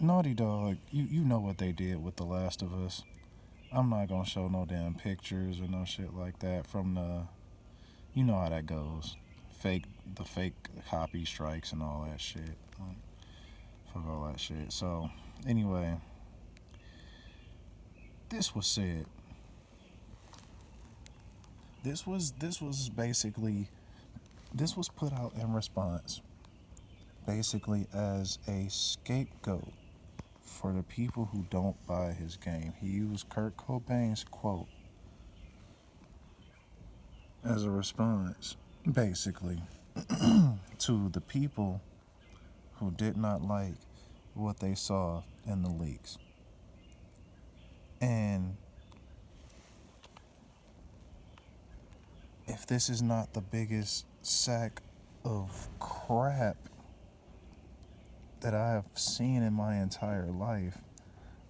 Naughty Dog, you know what they did with The Last of Us. I'm not gonna show no damn pictures or no shit like that from the. You know how that goes. The fake copy strikes and all that shit. Fuck all that shit. So, anyway, this was said. This was basically this was put out in response, basically as a scapegoat for the people who don't buy his game. He used Kurt Cobain's quote as a response, basically, to the people who did not like what they saw in the leaks. And if this is not the biggest sack of crap that I have seen in my entire life,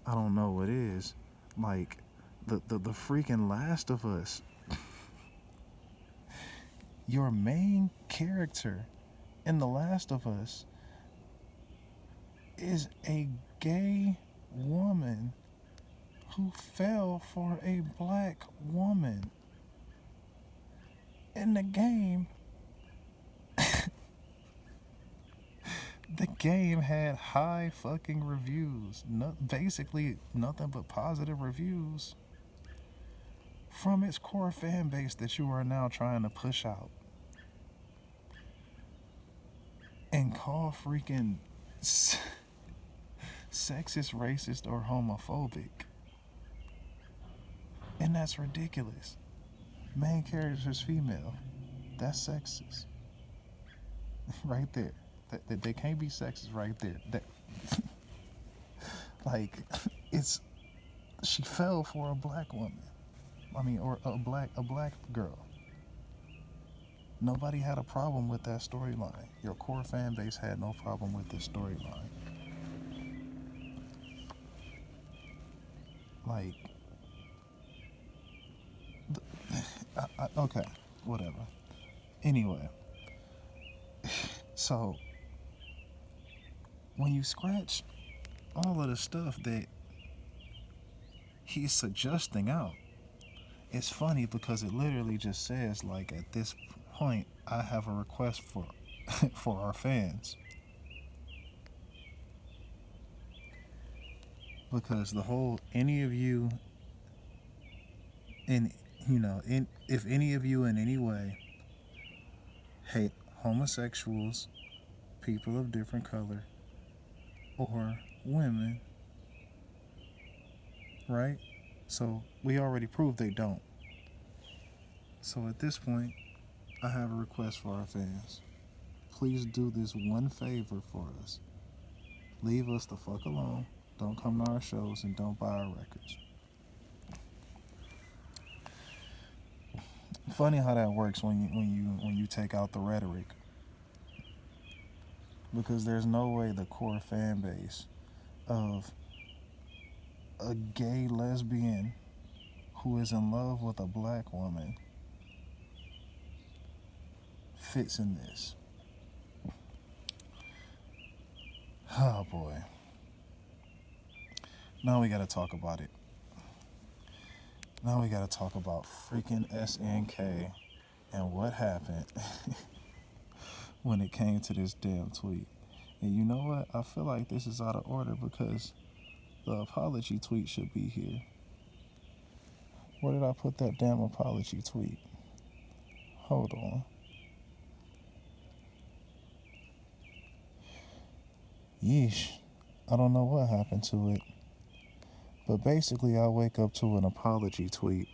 I don't know what is. Like, the freaking Last of Us. Your main character in The Last of Us is a gay woman who fell for a black woman. In the game, the game had high fucking reviews. Basically, nothing but positive reviews from its core fan base that you are now trying to push out and call freaking sexist, racist, or homophobic. And that's ridiculous. Main character is female. That's sexist. Right there. They can't be sexist right there. Like, it's she fell for a black woman. I mean, or a black girl. Nobody had a problem with that storyline. Your core fan base had no problem with this storyline. Like, okay, whatever. Anyway, so when you scratch all of the stuff that he's suggesting out, it's funny because it literally just says, like, at this point, I have a request for for our fans. Because the whole any of you in if any of you in any way hate homosexuals, people of different color, or women, right? So we already proved they don't. So at this point, I have a request for our fans. Please do this one favor for us. Leave us the fuck alone. Don't come to our shows and don't buy our records. Funny how that works when you take out the rhetoric. Because there's no way the core fan base of a gay lesbian who is in love with a black woman fits in this. Oh boy. Now we gotta talk about it. Now we gotta talk about freaking SNK and what happened when it came to this damn tweet. And you know what? I feel like this is out of order because the apology tweet should be here. Where did I put that damn apology tweet? Hold on. Yeesh. I don't know what happened to it. But basically, I wake up to an apology tweet.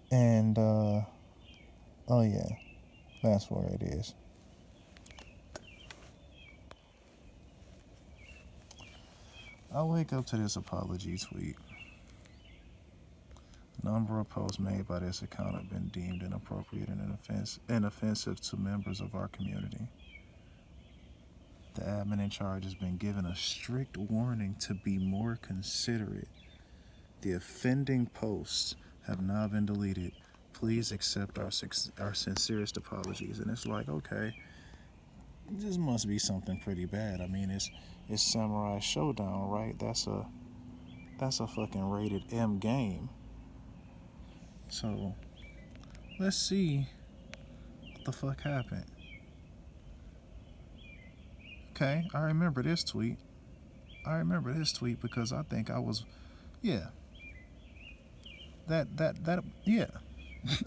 And, oh yeah, that's where it is. I wake up to this apology tweet. A number of posts made by this account have been deemed inappropriate and offensive to members of our community. The admin in charge has been given a strict warning to be more considerate. The offending posts have now been deleted. Please accept our sincerest apologies. And it's like, okay, this must be something pretty bad. I mean, It's Samurai Showdown, right? That's a fucking rated M game. So let's see what the fuck happened. Okay, I remember this tweet. Because I think I was, yeah, yeah.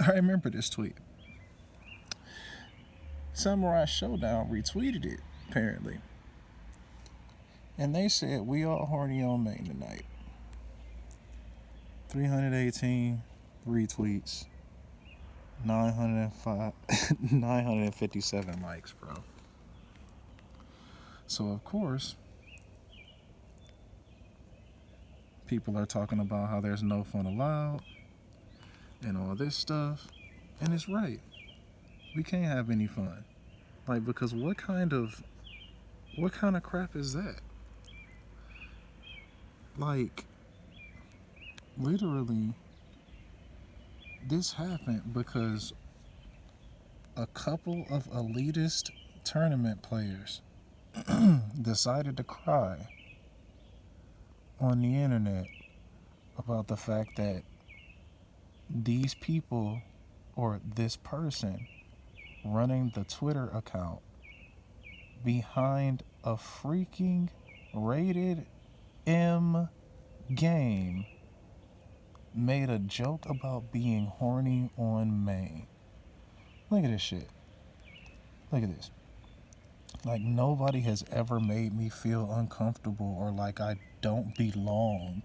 I remember this tweet. Samurai Showdown retweeted it, apparently. And they said, we all horny on main tonight. 318 retweets, 905, 957 likes, bro. So, of course, people are talking about how there's no fun allowed and all this stuff. And it's right. We can't have any fun. Like, because what kind of crap is that? Like, literally, this happened because a couple of elitist tournament players decided to cry on the internet about the fact that these people, or this person running the Twitter account behind a freaking rated M game, made a joke about being horny on main. Look at this shit. Look at this. Like, nobody has ever made me feel uncomfortable or like I don't belong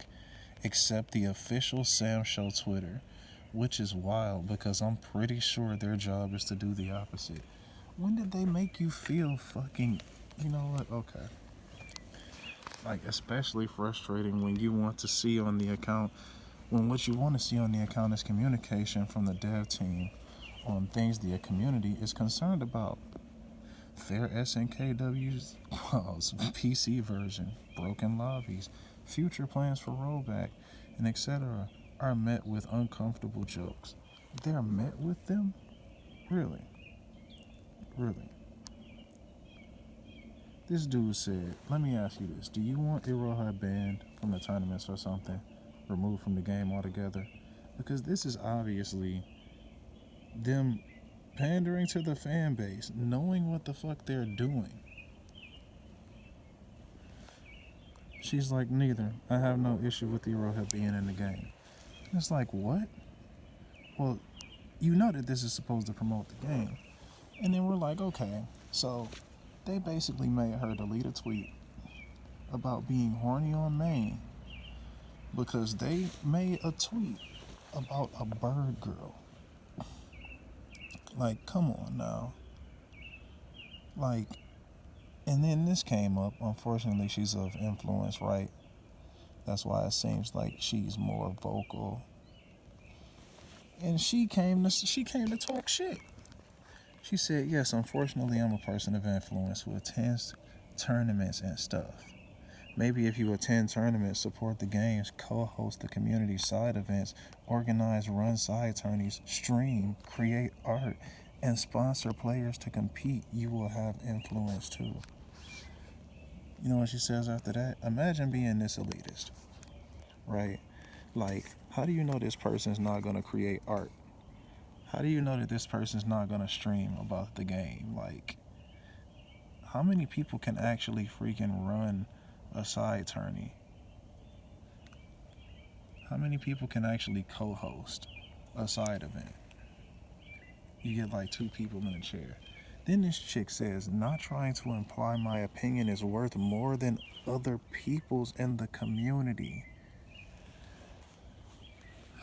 except the official Sam Show Twitter, which is wild because I'm pretty sure their job is to do the opposite. When did they make you feel fucking, you know what? Okay. Like, especially frustrating when you want to see on the account, when what you want to see on the account is communication from the dev team on things the community is concerned about. Fair SNKW's PC version, broken lobbies, future plans for rollback, and etc. are met with uncomfortable jokes. They're met with them? Really? Really? This dude said, let me ask you this. Do you want Iroha banned from the tournaments or something? Removed from the game altogether? Because this is obviously them pandering to the fan base, knowing what the fuck they're doing. She's like, neither. I have no issue with Iroha being in the game. It's like, what? Well, you know that this is supposed to promote the game. And then we're like, okay, so they basically made her delete a tweet about being horny on main because they made a tweet about a bird girl. Like, come on now. Like, and then this came up. Unfortunately, she's of influence, right? That's why it seems like she's more vocal. And she came to talk shit. She said, yes, unfortunately, I'm a person of influence who attends tournaments and stuff. Maybe if you attend tournaments, support the games, co-host the community side events, organize run side tourneys, stream, create art, and sponsor players to compete, you will have influence too. You know what she says after that? Imagine being this elitist, right? Like, how do you know this person's not going to create art? How do you know that this person's not going to stream about the game? Like, how many people can actually freaking run a side tourney? How many people can actually co-host a side event? You get like 2 people in a chair. Then this chick says, not trying to imply my opinion is worth more than other people's in the community.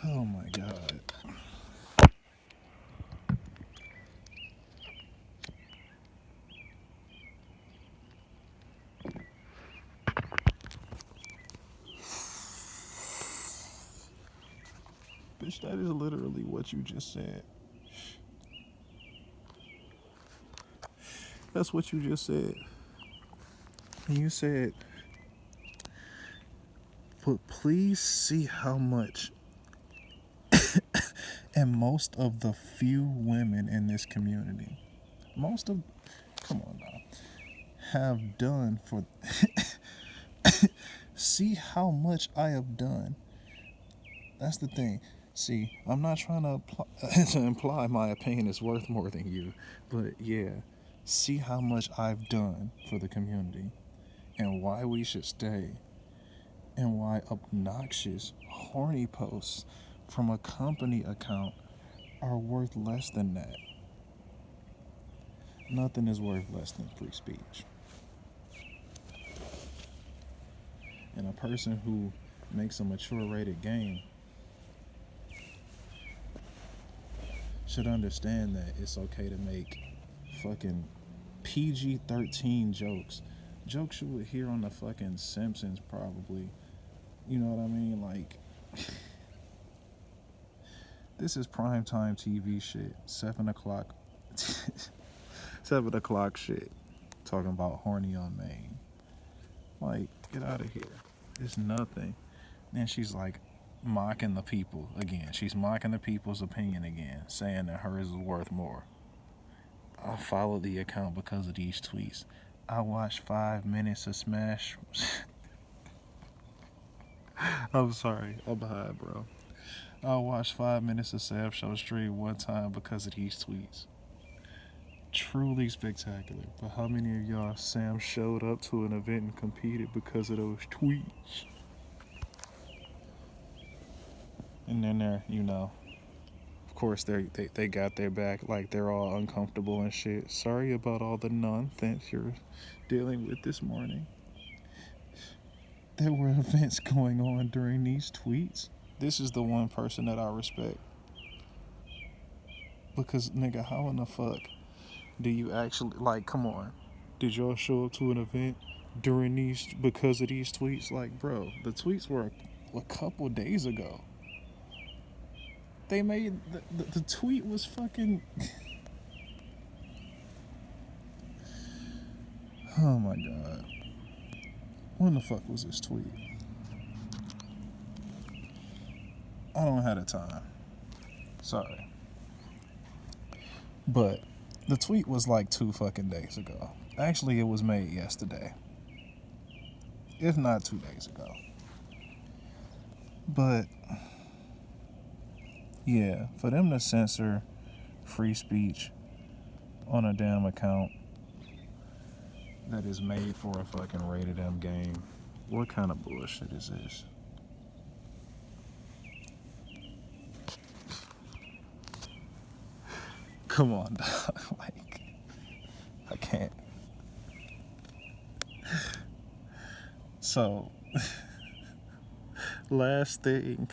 Oh my God. Bitch, that is literally what you just said. That's what you just said. And you said, but please see how much and most of the few women in this community, come on now, have done for See how much I have done. That's the thing. See, I'm not trying to, to imply my opinion is worth more than you, but yeah, see how much I've done for the community and why we should stay and why obnoxious, horny posts from a company account are worth less than that. Nothing is worth less than free speech. And a person who makes a mature rated game should understand that it's okay to make fucking PG-13 jokes. Jokes you would hear on the fucking Simpsons probably. You know what I mean? Like, this is primetime TV shit. 7 o'clock. 7 o'clock shit. Talking about horny on Maine. Like, get out of here. It's nothing. Then she's like mocking the people again. She's mocking the people's opinion again, saying that hers is worth more. I followed the account because of these tweets. I watched 5 minutes of Smash. I'm sorry. I'm behind, bro. I watched 5 minutes of Sam Show stream one time because of these tweets. Truly spectacular. But how many of y'all Sam showed up to an event and competed because of those tweets? And then they're, you know, of course they got their back, like they're all uncomfortable and shit. Sorry about all the nonsense you're dealing with this morning. There were events going on during these tweets. This is the one person that I respect. Because, nigga, how in the fuck do you actually, like, come on. Did y'all show up to an event during these, because of these tweets? Like, bro, the tweets were a couple days ago. They made, the tweet was fucking, oh my god. When the fuck was this tweet? I don't have the time. Sorry. But the tweet was like 2 fucking days ago. Actually, it was made yesterday. If not 2 days ago. But, yeah, for them to censor free speech on a damn account that is made for a fucking rated M game, what kind of bullshit is this? Come on, dog. Like, I can't. So, last thing,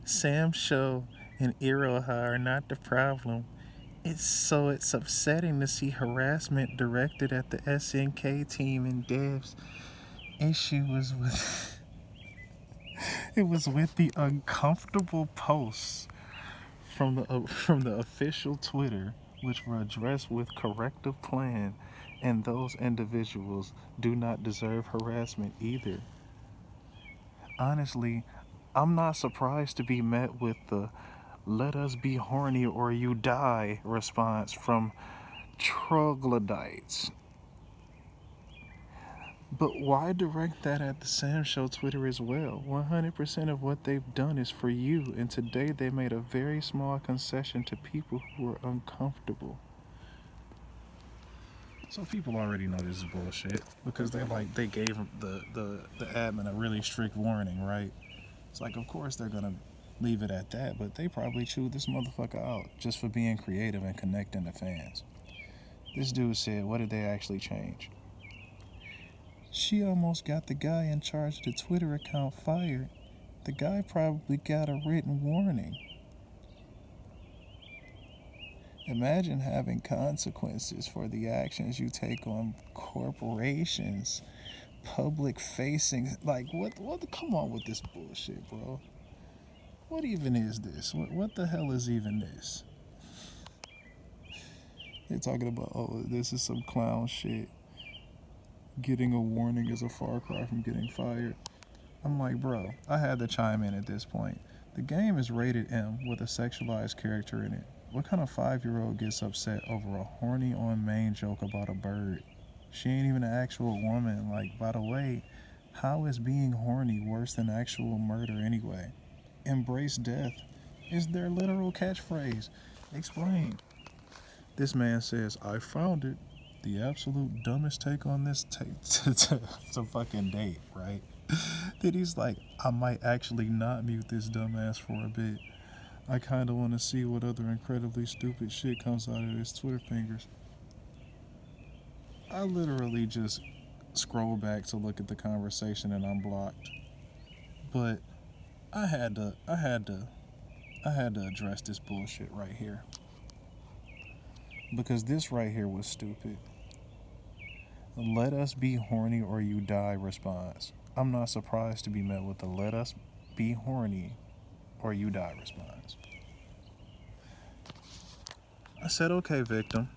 Sam Show and Iroha are not the problem. It's upsetting to see harassment directed at the SNK team and devs. Issue was with it was with the uncomfortable posts from the official Twitter, which were addressed with corrective plan, and those individuals do not deserve harassment either. Honestly, I'm not surprised to be met with the "let us be horny or you die" response from troglodytes. But why direct that at the Sam Show Twitter as well? 100% of what they've done is for you, and today they made a very small concession to people who are uncomfortable. So people already know this is bullshit because they gave the admin a really strict warning, right? It's like, of course they're gonna leave it at that, but they probably chewed this motherfucker out just for being creative and connecting to fans. This dude said, what did they actually change? She almost got the guy in charge of the Twitter account fired. The guy probably got a written warning. Imagine having consequences for the actions you take on corporations, public facing. Like, what, come on with this bullshit, bro. What even is this? What the hell is even this? They're talking about, oh, this is some clown shit. Getting a warning is a far cry from getting fired. I'm like, bro, I had to chime in at this point. The game is rated M with a sexualized character in it. What kind of 5-year-old gets upset over a horny on main joke about a bird? She ain't even an actual woman. Like, by the way, How is being horny worse than actual murder anyway? Embrace death is their literal catchphrase. Explain. This man says, I found it. The absolute dumbest take on this to fucking date, right? Then he's like, I might actually not mute this dumbass for a bit. I kind of want to see what other incredibly stupid shit comes out of his Twitter fingers. I literally just scroll back to look at the conversation and I'm blocked. But I had to address this bullshit right here. Because this right here was stupid. Let us be horny or you die response. I'm not surprised to be met with the let us be horny or you die response. I said, okay, victim.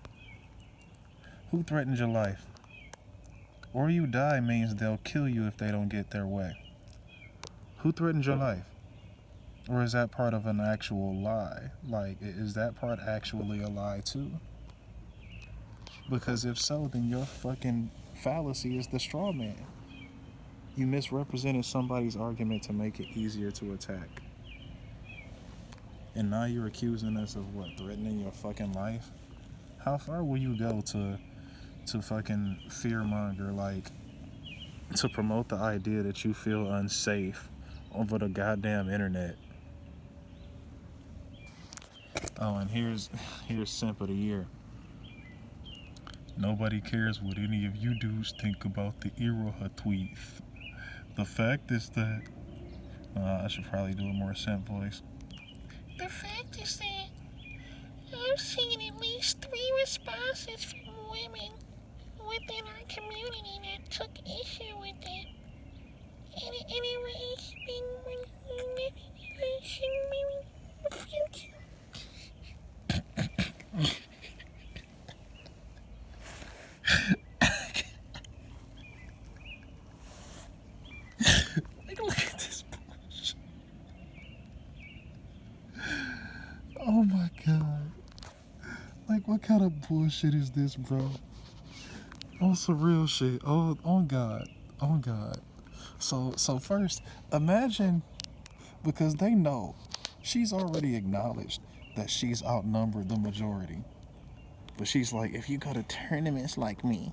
Who threatened your life? Or you die means they'll kill you if they don't get their way. Who threatened your life? Or is that part of an actual lie? Like, is that part actually a lie too? Because if so, then your fucking fallacy is the straw man. You misrepresented somebody's argument to make it easier to attack. And now you're accusing us of what? Threatening your fucking life? How far will you go to fucking fearmonger, like, to promote the idea that you feel unsafe over the goddamn internet? Oh, and here's simp of the year. Nobody cares what any of you dudes think about the Iroha tweet. The fact is that I should probably do a more simp voice. The fact is that I've seen at least 3 responses from women within our community that took issue with it. And it's been future. Look at this bullshit. Oh my god. Like, what kind of bullshit is this, bro? Oh, some real shit. Oh God. Oh God. So first, imagine, because they know she's already acknowledged that she's outnumbered the majority. But she's like, if you go to tournaments like me,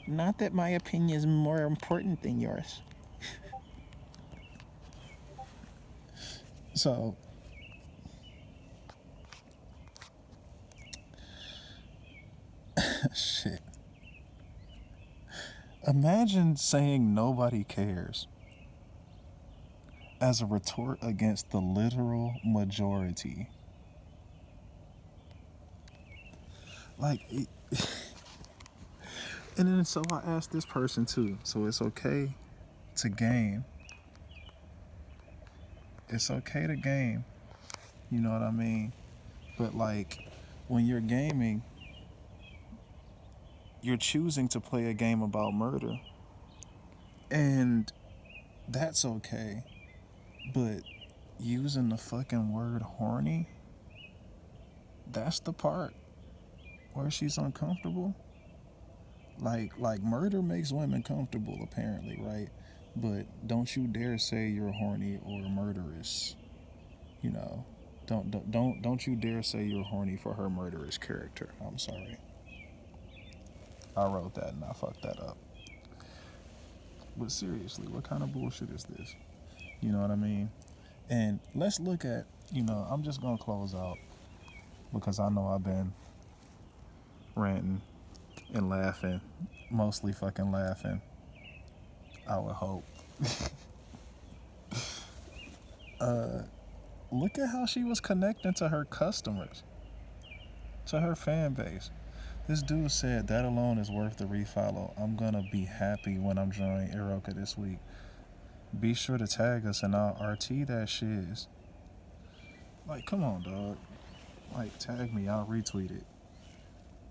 not that my opinion is more important than yours. So, shit. Imagine saying nobody cares as a retort against the literal majority. Like, and then so I asked this person too. So it's okay to game. It's okay to game. You know what I mean? But like, when you're gaming, you're choosing to play a game about murder. And that's okay. But using the fucking word horny, that's the part where she's uncomfortable. Like murder makes women comfortable apparently, right? But don't you dare say you're horny or murderous. You know, don't you dare say you're horny for her murderous character. I'm sorry. I wrote that and I fucked that up. But seriously, what kind of bullshit is this? You know what I mean? And let's look at, I'm just gonna close out because I know I've been ranting and laughing, mostly fucking laughing, I would hope. Look at how she was connecting to her customers, to her fan base. This dude said that alone is worth the refollow. I'm gonna be happy when I'm joining Eroka this week. Be sure to tag us and I'll RT that shiz. Like, come on, dog. Like, tag me, I'll retweet it.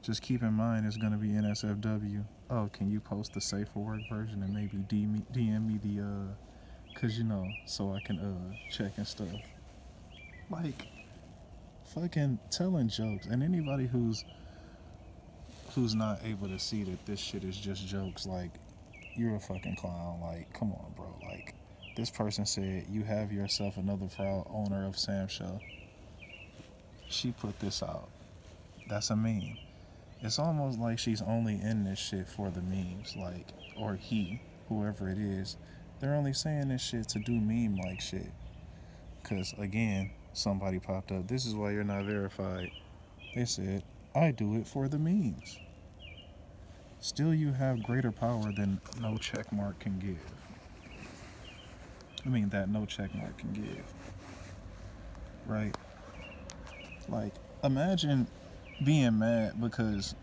Just keep in mind it's gonna be NSFW. Oh, can you post the safe for work version and maybe DM me the cause so I can check and stuff. Like, fucking telling jokes, and anybody who's not able to see that this shit is just jokes, like, you're a fucking clown. Like, come on, bro. Like, this person said, you have yourself another proud owner of Sam Show. She put this out. That's a meme. It's almost like she's only in this shit for the memes. Like, or he, whoever it is, they're only saying this shit to do meme like shit. Because, again, somebody popped up. This is why you're not verified. They said, I do it for the memes. Still, you have greater power than no checkmark can give. I mean, that no checkmark can give. Right? Like, imagine being mad because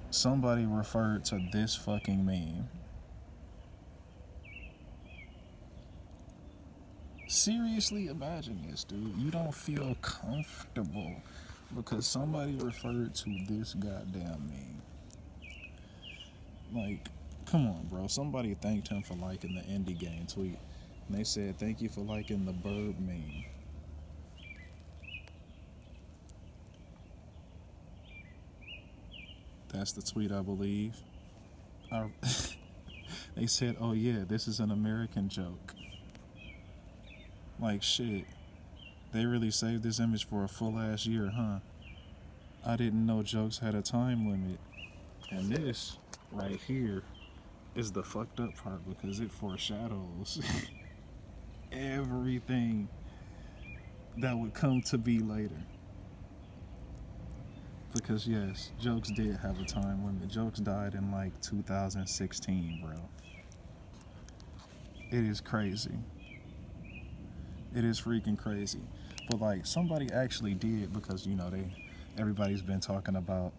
somebody referred to this fucking meme. Seriously, imagine this, dude. You don't feel comfortable because somebody referred to this goddamn meme. Like, come on, bro. Somebody thanked him for liking the indie game tweet. And they said, thank you for liking the bird meme. That's the tweet, I believe. They said, oh yeah, this is an American joke. Like, shit. They really saved this image for a full ass year, huh? I didn't know jokes had a time limit. And this right here is the fucked up part because it foreshadows everything that would come to be later. Because yes, jokes did have a time limit. Jokes died in like 2016, bro. It is crazy. It is freaking crazy. But like somebody actually did because everybody's been talking about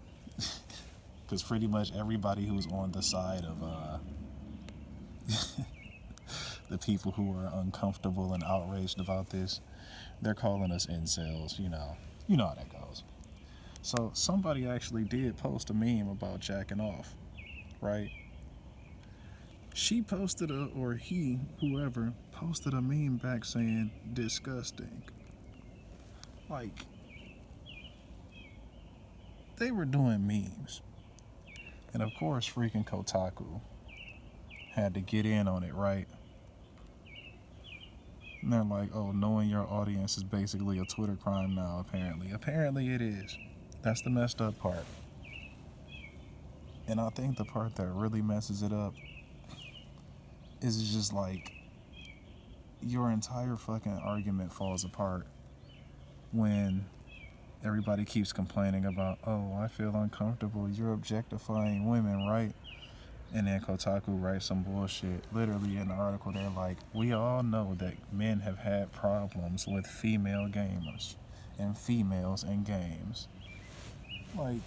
because pretty much everybody who's on the side of the people who are uncomfortable and outraged about this, they're calling us incels, you know how that goes. So somebody actually did post a meme about jacking off, right? She posted whoever posted a meme back saying disgusting. Like, they were doing memes. And of course, freaking Kotaku had to get in on it, right? And they're like, oh, knowing your audience is basically a Twitter crime now, apparently. Apparently it is. That's the messed up part. And I think the part that really messes it up is just like your entire fucking argument falls apart when everybody keeps complaining about, oh, I feel uncomfortable. You're objectifying women, right? And then Kotaku writes some bullshit. Literally in the article, they're like, we all know that men have had problems with female gamers and females in games. Like,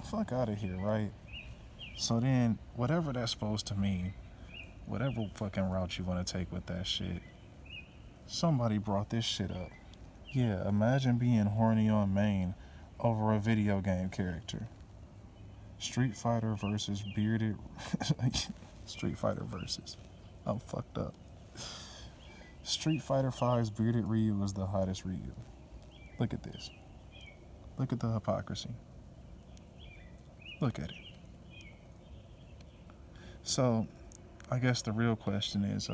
fuck out of here, right? So then, whatever that's supposed to mean, whatever fucking route you want to take with that shit, somebody brought this shit up. Yeah, imagine being horny on main over a video game character. Street Fighter versus bearded... Street Fighter versus... I'm fucked up. Street Fighter V's bearded Ryu is the hottest Ryu. Look at this. Look at the hypocrisy. Look at it. So, I guess the real question is,